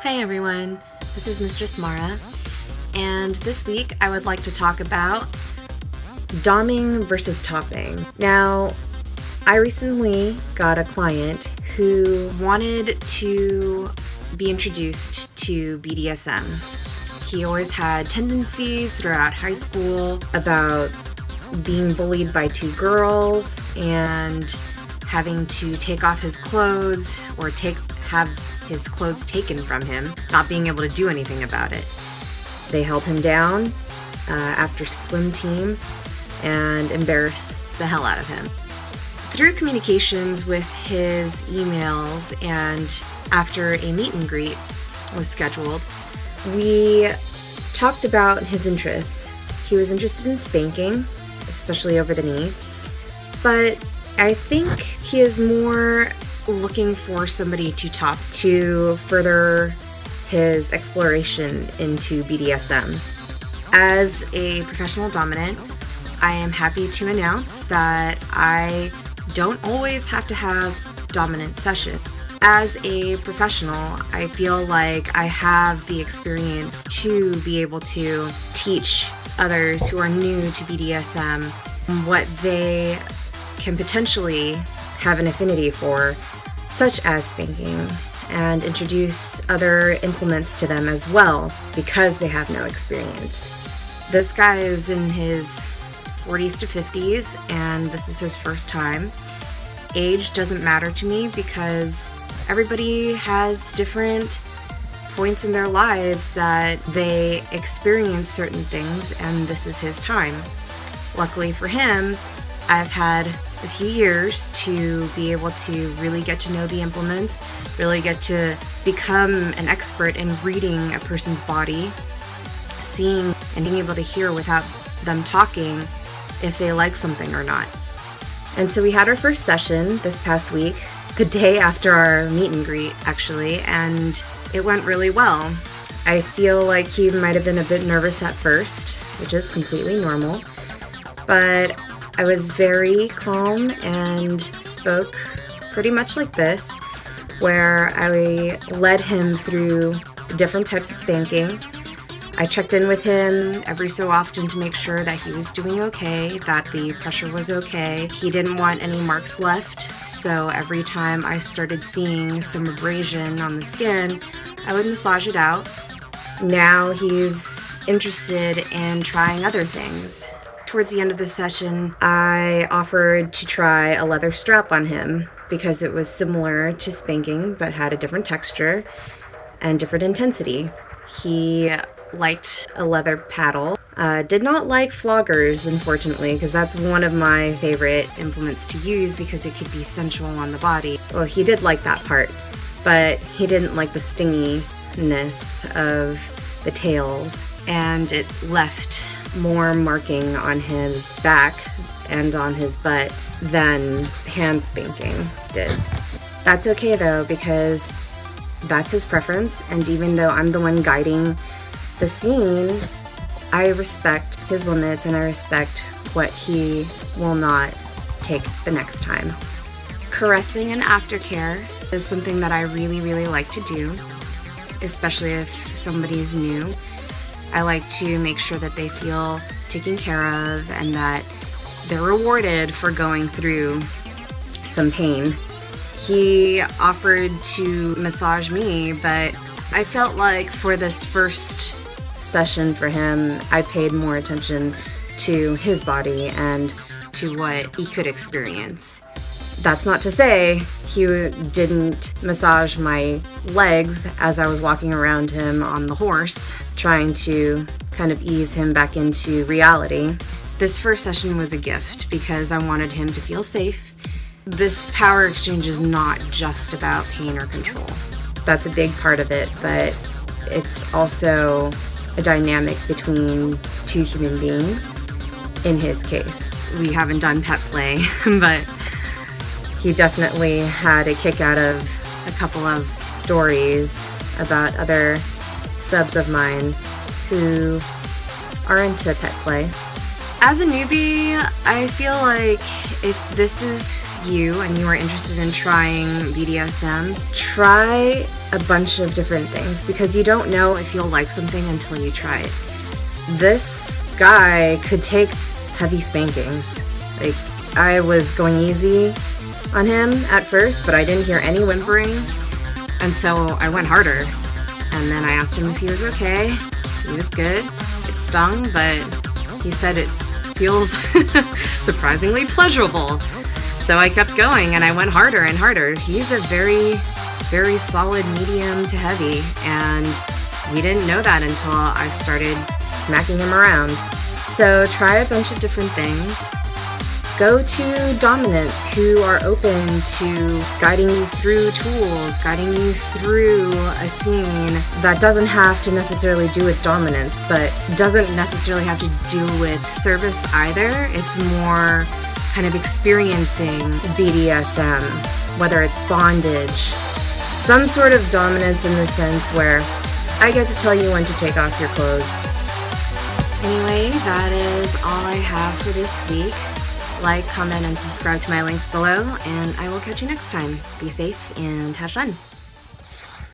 Hey everyone, this is Mistress Mara, and this week I would like to talk about doming versus topping. Now, I recently got a client who wanted to be introduced to BDSM. He always had tendencies throughout high school about being bullied by two girls and having to take off his clothes or have his clothes taken from him, not being able to do anything about it. They held him down after swim team and embarrassed the hell out of him. Through communications with his emails and after a meet and greet was scheduled, we talked about his interests. He was interested in spanking, especially over the knee, but I think he is more looking for somebody to talk to further his exploration into BDSM. As a professional dominant, I am happy to announce that I don't always have to have dominant sessions. As a professional, I feel like I have the experience to be able to teach others who are new to BDSM what they can potentially have an affinity for, such as spanking, and introduce other implements to them as well because they have no experience. This guy is in his 40s to 50s and this is his first time. Age doesn't matter to me because everybody has different points in their lives that they experience certain things, and this is his time. Luckily for him, I've had a few years to be able to really get to know the implements, really get to become an expert in reading a person's body, seeing and being able to hear without them talking if they like something or not. And so we had our first session this past week, the day after our meet and greet actually, and it went really well. I feel like he might have been a bit nervous at first, which is completely normal, but I was very calm and spoke pretty much like this, where I led him through different types of spanking. I checked in with him every so often to make sure that he was doing okay, that the pressure was okay. He didn't want any marks left, so every time I started seeing some abrasion on the skin, I would massage it out. Now he's interested in trying other things. Towards the end of the session, I offered to try a leather strap on him because it was similar to spanking but had a different texture and different intensity. He liked a leather paddle. Did not like floggers, unfortunately, because that's one of my favorite implements to use because it could be sensual on the body. Well, he did like that part, but he didn't like the stinginess of the tails, and it left more marking on his back and on his butt than hand spanking did. That's okay though, because that's his preference, and even though I'm the one guiding the scene, I respect his limits and I respect what he will not take the next time. Caressing and aftercare is something that I really like to do, especially if somebody's new. I like to make sure that they feel taken care of and that they're rewarded for going through some pain. He offered to massage me, but I felt like for this first session for him, I paid more attention to his body and to what he could experience. That's not to say he didn't massage my legs as I was walking around him on the horse, trying to kind of ease him back into reality. This first session was a gift because I wanted him to feel safe. This power exchange is not just about pain or control. That's a big part of it, but it's also a dynamic between two human beings. In his case, we haven't done pet play, but he definitely had a kick out of a couple of stories about other subs of mine who are into pet play. As a newbie, I feel like if this is you and you are interested in trying BDSM, try a bunch of different things because you don't know if you'll like something until you try it. This guy could take heavy spankings. Like, I was going easy on him at first, but I didn't hear any whimpering, and so I went harder. And then I asked him if he was okay. He was good. It stung, but he said it feels surprisingly pleasurable. So I kept going and I went harder and harder. He's a very, very solid medium to heavy, and we didn't know that until I started smacking him around. So try a bunch of different things. Go to dominants who are open to guiding you through tools, guiding you through a scene that doesn't have to necessarily do with dominance, but doesn't necessarily have to do with service either. It's more kind of experiencing BDSM, whether it's bondage, some sort of dominance in the sense where I get to tell you when to take off your clothes. Anyway, that is all I have for this week. Like, comment, and subscribe to my links below, and I will catch you next time. Be safe and have fun.